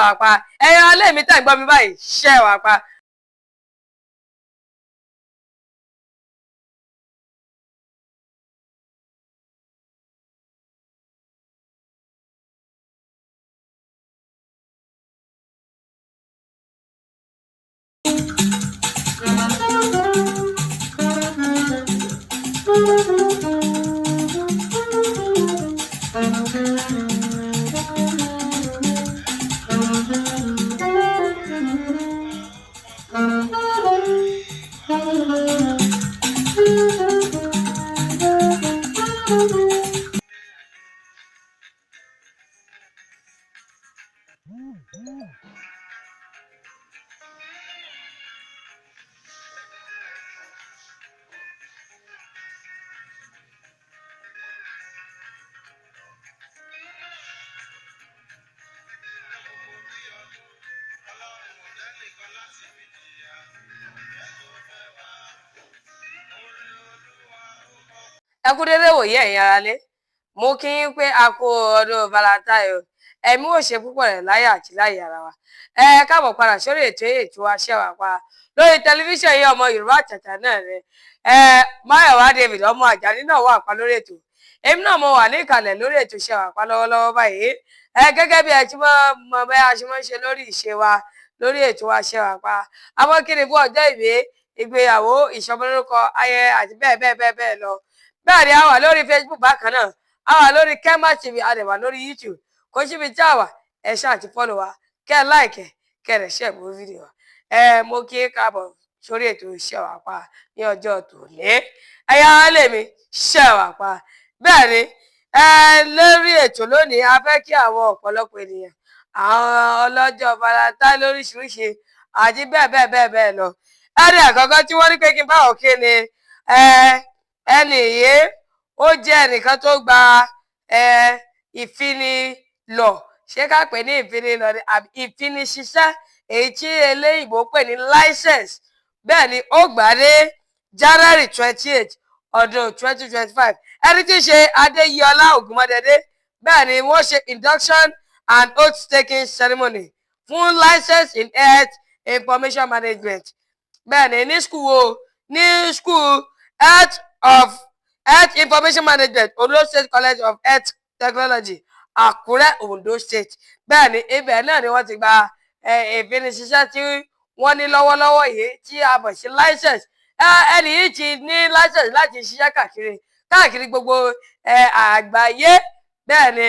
wà pa ẹ̀yin alẹ́ mi tẹ̀ ń gbọ́ mi báyìí ṣe wà pa. Ẹ kú dédé wòye ẹ̀yin aráalé mo kí yín pé a kú ọdún Valentine ẹ̀mí ò ṣe púpọ̀ rẹ̀ láyé àti láyé ara wa ẹ káàbọ̀ padà sórí ètò wa Ṣẹ́wà Pa lórí tẹlifíṣàn yìí ọmọ Yorùbá àtàtà náà rẹ Máyọ̀wá David ọmọ Àjàní náà wà pa lórí ètò èmi náà mo wà ní ìkàlẹ̀ lórí ètò Ṣẹ́wà Pa lọ́wọ́lọ́wọ́ báyìí gẹ́gẹ́ bí ẹ ti mọ bẹ́ẹ̀ a ṣe máa ń ṣe lórí ìṣe wa lórí ètò wa Ṣẹ́wà Pa àwọn kí ni fún ọjọ́ ìgbéyàwó ìsọmọlórúkọ ayẹyẹ àti bẹ́ẹ̀ lọ bẹ́ẹ̀ ni a wà lórí Facebook bákan náà a wà lórí Kema TV a dẹ̀ wà lórí YouTube kò síbi tí a wà ẹ ṣáà ti fọ́lọ̀ wa kẹ́ ẹ láìkẹ́ kẹ́ ẹ rẹ̀ ṣẹ́ gbogbo fídíò wa mo kí káàbọ̀ sórí ètò Ṣẹ́wà Pa ní ọjọ́ tòní ẹ̀yà lèmi Ṣẹ́wà Pa bẹ́ẹ̀ ni lórí ètò lónìí a fẹ́ kí àwọn ọ̀pọ̀lọpọ̀ ènìyàn àwọn ọlọ́jọ́ Valentine lóríṣiríṣi àti bẹ́ẹ̀ lọ ẹni àkọ́kọ́ tí wọ́n ní pé kí n bá òkè ni ẹni yìí ó jẹ́ ẹnìkan tó gba ìfinilọ̀ ṣé ká pè ní ìfinilọ̀ ni àbí ìfiniṣiṣẹ́ èyí tí eléyìnbó pè ní license bẹ́ẹ̀ ni ó gbà ní January 28 ọdún 2025 ẹni tí í ṣe Adéyọlá Ògúnmọ́dédé bẹ́ẹ̀ ni wọ́n ṣe induction and oath taking ceremony fún license in health information management bẹ́ẹ̀ ni ní school health information management Ondo State College of Health Technology Àkúrẹ́ Ondo State bẹ́ẹ̀ ni ibẹ̀ náà ni wọ́n ti gba ìfiniṣiṣẹ́ tí wọ́n ní lọ́wọ́lọ́wọ́ yìí tí a mọ̀ sí license ẹni yìí ti ní license láti ṣiṣẹ́ káàkiri gbogbo àgbáyé bẹ́ẹ̀ ni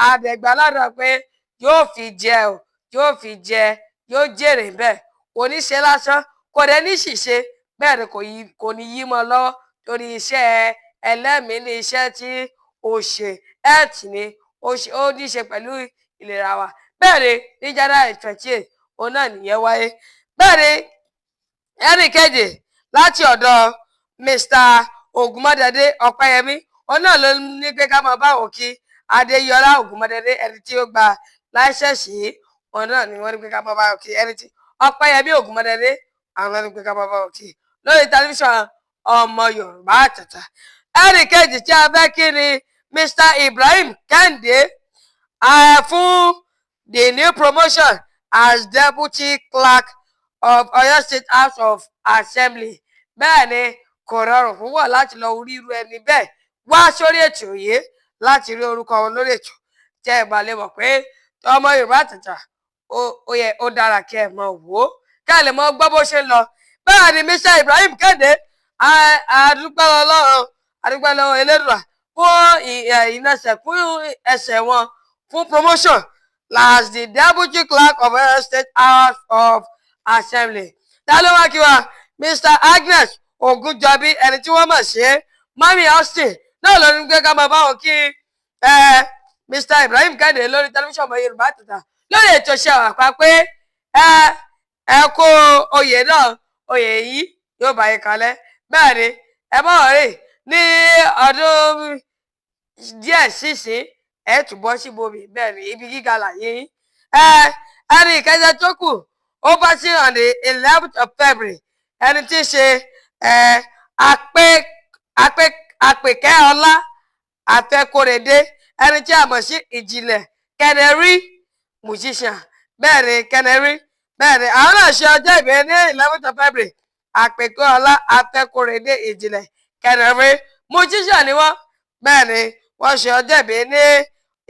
àdẹ̀gbà lọ́dọ̀ pé yóò jèrè bẹ́ẹ̀ kò ní ṣe lásán kò dẹ̀ ní ṣìṣe bẹ́ẹ̀ ni kò ní yí mọ́ lọ́wọ́ torí iṣẹ́ ẹlẹ́mìí ní iṣẹ́ tí ó ṣe health ni ó ní ṣe pẹ̀lú ìlera wa bẹ́ẹ̀ ni ní January 28 òun náà nìyẹn wáyé bẹ́ẹ̀ ni ẹnì kejì láti ọ̀dọ̀ Mr. Ògúnmọ́dédé Ọ̀pẹ́yẹmí òun náà ló ní pé ká máa bá òun kí Adéyọlá Ògúnmọ́dédé ẹni tí ó gba láìsẹ̀sì yìí òun náà ni wọ́n ní pé ká máa bá òun kí ẹni tí Ọ̀pẹ́yẹmí Ògúnmọ́dédé àwọn ẹni pé ká máa bá òun kí lórí tẹlifíṣàn ọmọ Yorùbá àtàtà ẹnì kejì tí a fẹ́ kí ni Mr. Ibrahim Kẹ́hìndé fún the new promotion as Deputy Clerk of Oyo State House of Assembly bẹ́ẹ̀ ni kò rọrùn fún wọn láti lọ rí irú ẹni bẹ́ẹ̀ wá sórí ètò yìí láti rí orúkọ wọn lórí ètò tẹ́ ẹ bá lè mọ̀ pé ọmọ Yorùbá àtàtà ó dára kẹ́ ẹ mọ̀ wò ó kẹ́ ẹ lè mọ̀ gbọ́ bó ṣe ń lọ bẹ́ẹ̀ ni Mr. Ibrahim Kẹ́hìndé àdúpẹ́ lọ́wọ́ Elédùà fún ìnáṣẹ́ fún ẹsẹ̀ wọn fún promotion as the Deputy Clerk of Oyo State House of Assembly ta ló wá kí wa Mr. Agnes Ogunjọbí ẹni tí wọ́n mọ̀ sí Mami Austin náà ló ní pé ká máa bá wọn kí Mr. Ibrahim Kẹ́hìndé lórí tẹlifíṣàn ọmọ Yorùbá àtàtà lórí ètò Ṣẹ́wà Pa pé ẹ kó oyè náà oyè yìí yóò bá yín kalẹ̀ bẹ́ẹ̀ ni ẹ mọ̀ rè ní ọdún díẹ̀ sísìn ẹ túbọ̀ sí bomi bẹ́ẹ̀ ni ibi gíga làyé yín ẹni ìkẹjẹ tó kù ó bá sí on the 11th of February ẹni tí í ṣe Àpèkẹ́ Ọlá Àfẹ́kórèdé ẹni tí a mọ̀ sí Ìjìnlẹ̀ Kẹ́nẹ́rí musician bẹ́ẹ̀ ni Kẹ́nẹ́rí bẹ́ẹ̀ ni àwọn náà ṣe ọjọ́ ìbí ní 11th of February àpèkọ́ ọlá afẹ́kọ̀rẹ́dé ìjìnlẹ̀ Kẹ́nẹ́rí musician ni wọ́n bẹ́ẹ̀ ni wọ́n ṣe ọjọ́ ìbí ní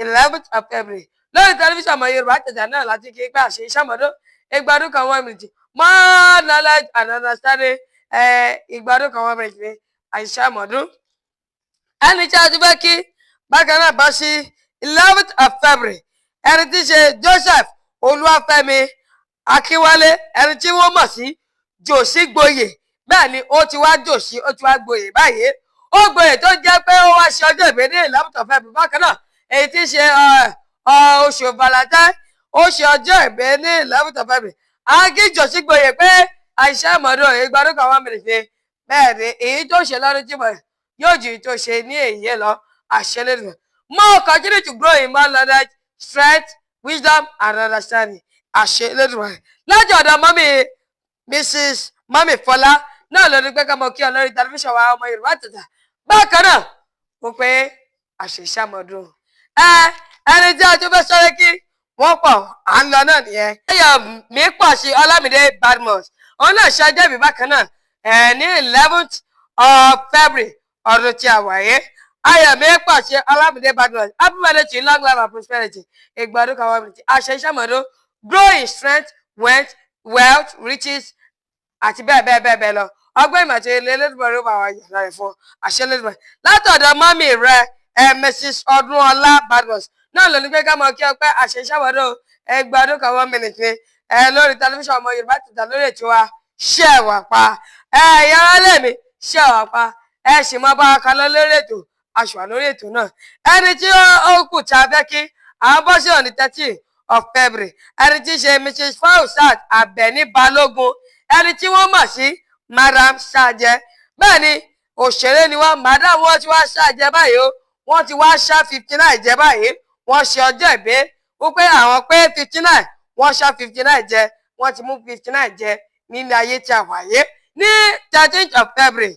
11th of February lórí tẹlifíṣàn ọmọ Yorùbá Àtàtà náà láti kí pé àṣẹ ìṣàmọ́dún ìgbádùn kan 1 minute more knowledge and understanding ìgbádùn kan 1 minute ní àìṣàmọ́dún ẹni tí a ti fẹ́ kí bákan náà bá sí 11th of February ẹni tí í ṣe Joseph Olúwafẹ́mi Akínwálé ẹni tí wọ́n mọ̀ sí Jòsí Gboyè bẹ́ẹ̀ ni ó ti wá Jòsí ó ti wá Gboyè báyìí ó Gboyè tó jẹ́ pé ó wá ṣe ọjọ́ ìbí ní 11th of February bákan náà èyí tí í ṣe oṣù Valentine ó ṣe ọjọ́ ìbí ní 11th of February àgí Jòsí Gboyè pé àìṣe ìmọ̀dún ìgbádùn kan 1 minute bẹ́ẹ̀ ni èyí tó ṣe lọ́dún tí mo yóò ju tó ṣe ní èyí lọ àṣẹlẹ́dùn more continue to grow in more knowledge strength wisdom and understanding àṣẹlẹ́dùn lọ́jọ́ ọ̀dọ̀ mọ́mí Mrs. mọ́mí Fọlá náà lórí pé ká mọ kí ọlọ́rin tẹlifíṣàn wa ọmọ Yorùbá Àtàtà bákan náà mo pé àṣẹṣàmọ́dún ẹni tí a tún fẹ́ sọ́rẹ́ kí wọ́n pọ̀ à ń lọ náà nìyẹn. ẹyọ mi pọ̀ sí Ọlámídé Badmus òun náà ṣe ọjọ́ ìbí bákan náà ní 11th of February ọdún tí a wáyé ayọ̀mí pàṣẹ Ọlámídé Badmus happy birthday to you long life and prosperity ìgbádùn kan 1 minute àṣẹ ìṣàmọ́dún grow in strength wealth riches àti bẹ́ẹ̀ bẹ́ẹ̀ bẹ́ẹ̀ bẹ́ẹ̀ lọ ọgbọ́n ìmọ̀ àti Elédùmarè ló bá wa yàrá rẹ̀ fún àṣẹ Elédùmarè látọ̀dọ̀ mọ́mì rẹ̀ Mrs. Ọdúnọlá Badmus náà ló ní pé ká mọ kí ọ pé àṣẹ ìṣàmọ́dún ìgbádùn kan 1 minute ni lórí tẹlifíṣàn ọmọ Yorùbá Àtàtà lórí ètò wa ṣé ẹ wà pa yàrá lèmi ṣé ẹ wà pa sì mọ bá a kan lọ lórí ètò aṣọ lórí ètò náà ẹni tí ó kù tí a fẹ́ kí àwọn bọ́ sí ọ̀nì 13 of February ẹni tí í ṣe Mrs. Fausat Abẹni Balógun ẹni tí wọ́n mọ̀ sí Madam Ṣàjẹ́ bẹ́ẹ̀ ni òṣèré ni wọ́n madam wọ́n ti wá ṣàjẹ́ báyìí o wọ́n ti wá ṣá 59 jẹ báyìí wọ́n ṣe ọjọ́ ìbí wípé àwọn pé 59 wọ́n ṣá 59 jẹ wọ́n ti mú 59 jẹ nílé ayé tí a wáyé ní 13th of February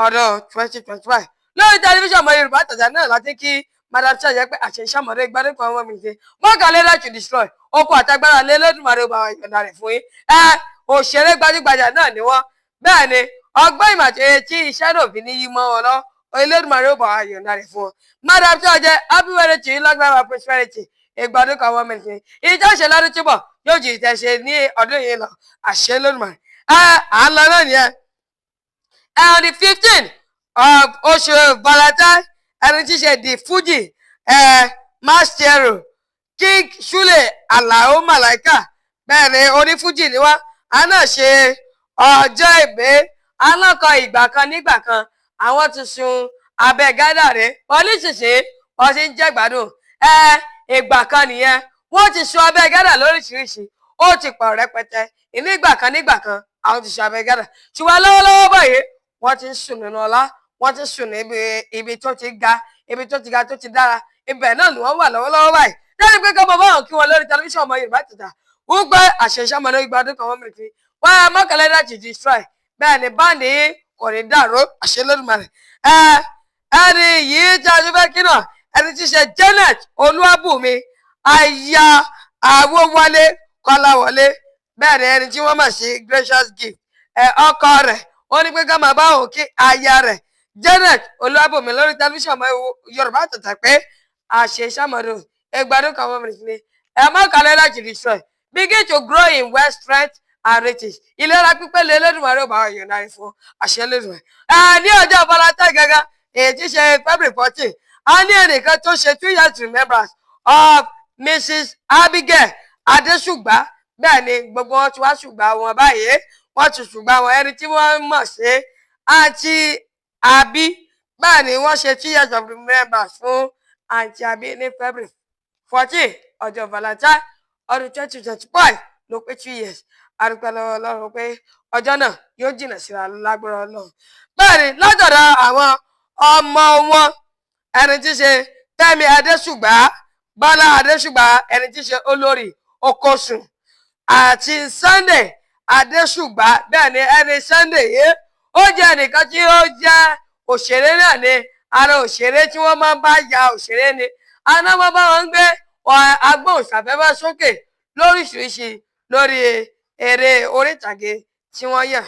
ọdún 2025 lórí tẹlifíṣàn ọmọ Yorùbá Àtàtà náà láti kí Madam Ṣàjẹ́ pé àṣẹ ìṣàmọ́dún ìgbádùn kan 1 minute mọ́kànlélá to destroy okun àtagbára lé Elédùmarè bá wa yọ̀ǹda rẹ̀ fún yín òṣèré gbajúgbajà náà ni wọ́n bẹ́ẹ̀ ni ọgbọ́n ìmọ̀ àti etí iṣẹ́ náà fi ní yí mọ́ wọn lọ Elédùmarè bá wa yọ̀ǹda rẹ̀ fún wọn Madam Ṣàjẹ́ happy birthday to you long life and prosperity ìgbádùn kan 1 minute ìjọ́ṣe lọ́dún túbọ̀ yóò ju ìtẹ̀ṣe ní ọdún yìí lọ àṣẹ Elédùmarè à ń lọ náà nìyẹn on the 15th of oṣù Valentine ẹni tí ṣe di Fuji Mastero King Sule Alao Malaika bẹ́ẹ̀ ni onífújì ni wá a náà ṣe ọjọ́ ìbí alákọ̀ ìgbà kan nígbà kan àwọn ti sun abẹ́ gádà rẹ̀ oníṣìṣẹ́ wọ́n ti ń jẹ́ gbádùn ìgbà kan nìyẹn wọ́n ti sun abẹ́ gádà lóríṣiríṣi ó ti pọ̀ rẹpẹtẹ nígbà kan àwọn ti sun abẹ́ gádà ṣùgbọ́n lọ́wọ́lọ́wọ́ báyìí wọ́n ti ń sùn nínú ọlá wọ́n ti sùn ní ibi tó ti ga tó ti dára ibẹ̀ náà ni wọ́n wà lọ́wọ́lọ́wọ́ báyìí lẹ́yìn pé kọ́mọ báwọn kí wọ́n lórí tẹlifíṣàn ọmọ Yorùbá Àtàtà wọ́n gbé àṣẹ ìṣàmọ́dún ìgbádùn kan 1 minute wọ́n mọ́kànlélá to destroy bẹ́ẹ̀ ni báńdì kò ní dàrú àṣẹ Olódùmarè ẹni yìí tí a ti fẹ́ kí náà ẹni tí ṣe Janet Olúwabùnmi aya Àwòwálé Kọ́láwọlé bẹ́ẹ̀ ni ẹni tí wọ́n mọ̀ sí gracious gift ọkọ rẹ̀ wọ́n ní pé ká máa bá òun kí aya rẹ̀ Janet Olúwabùnmi lórí tẹlifíṣàn ọmọ Yorùbá Àtàtà pé àṣẹ ìṣàmọ́dún ìgbádùn kan 1 minute ni mọ́kànlélá to destroy begin to grow in wealth strength and riches ìlera pípé lé Elédùmarè bá wa yọ̀ǹda rẹ̀ fún àṣẹ Elédùmarè ní ọjọ́ Valentine gangan èyí tí ṣe February 14 a ní ẹnìkan tó ṣe 2 years remembrance of Mrs. Abigail Adésùgbà bẹ́ẹ̀ ni gbogbo wọn ti wá ṣùgbà wọn báyìí wọ́n ti ṣùgbà wọn ẹni tí wọ́n mọ̀ sí àǹtí Àbí bẹ́ẹ̀ ni wọ́n ṣe 2 years of remembrance fún àǹtí Àbí ní February 14 ọjọ́ Valentine ọdún 2025 ló pé 2 years arúgbó lọ́wọ́ Ọlọ́run pé ọjọ́ náà yóò jìnnà síra lágbára Ọlọ́run bẹ́ẹ̀ ni lọ́dọ̀dọ̀ àwọn ọmọ wọn ẹni tí ṣe Fẹ́mi Adésùgbà Bọ́lá Adésùgbà ẹni tí ṣe olórí Okosun àti Sunday Adésùgbà bẹ́ẹ̀ ni ẹni Sunday yìí ó jẹ́ ẹnìkan tí ó jẹ́ òṣèré náà ni ara òṣèré tí wọ́n máa ń bá ya òṣèré ni aná máa bá wọn gbé agbóhùnsáfẹ́fẹ́ sókè lóríṣiríṣi lórí eré orí ìtàgé tí wọ́n yàn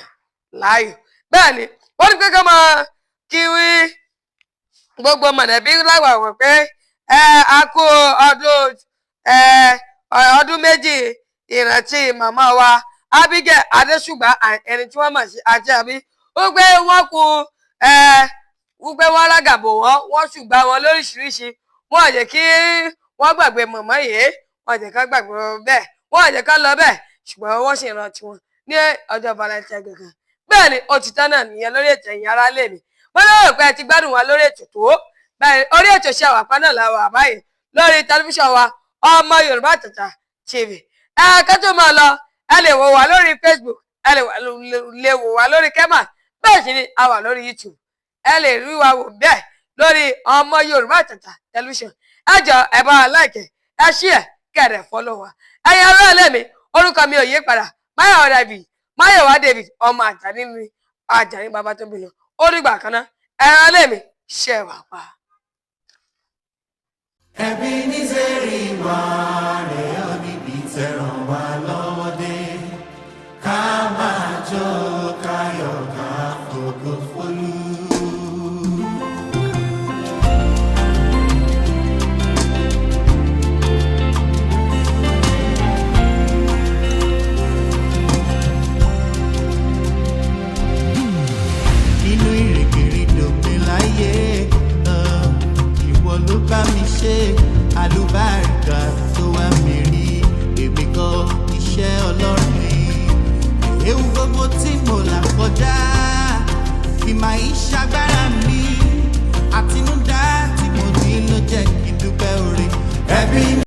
láàyò. Bẹ́ẹ̀ ni wọ́n ní pé ká máa kí wí gbogbo mọ̀lẹ́bí láwàwọ̀ pé a kú ọdún méjì ìrántí màmá wa Abigail Adésùgbà ẹni tí wọ́n mọ̀ sí Àjàní wípé wọ́n kú wípé wọ́n rágàbò wọ́n ṣùgbà wọn lóríṣiríṣi wọ́n jẹ́ kí wọ́n gbàgbé mọ̀mọ́ yìí wọ́n jẹ́ ká gbàgbé bẹ́ẹ̀ wọ́n jẹ́ ká lọ bẹ́ẹ̀ ṣùgbọ́n wọ́n sì rántí wọn ní ọjọ́ Valentine gangan. Bẹ́ẹ̀ ni ó ti tán náà nìyẹn lórí ètò ẹ̀yin ará lè mi wọ́n lérò pé ẹ ti gbádùn wa lórí ètò tó bẹ́ẹ̀ orí ètò Ṣé Àwàpá náà la wà báyìí lórí tẹlifíṣàn wa ọmọ Yorùbá Àtàtà TV. Ká tó máa lọ ẹ lè wò wá lórí Facebook ẹ lè wò wá lórí kẹ́mà bẹ́ẹ̀ sì ni a wà lórí YouTube ẹ lè rí wa wò bẹ́ẹ̀ lórí ọmọ Yorùbá Àtàtà tẹlifíṣàn. Ẹ jọ̀ọ́ ẹ bá wa láìkẹ́ ẹ ṣí ẹ kẹ̀rẹ̀ fọ́lọ́ wa. Ẹ̀yin ará ilé mi orúkọ mi ò yí padà Máyọ̀wá David ọmọ Àjàní ni Àjàní bàbá tó bí lọ ó dìgbà kan náà ẹ̀yin ará ilé mi Ṣé Àwàpá. Ẹbí ní sẹ́rí wá.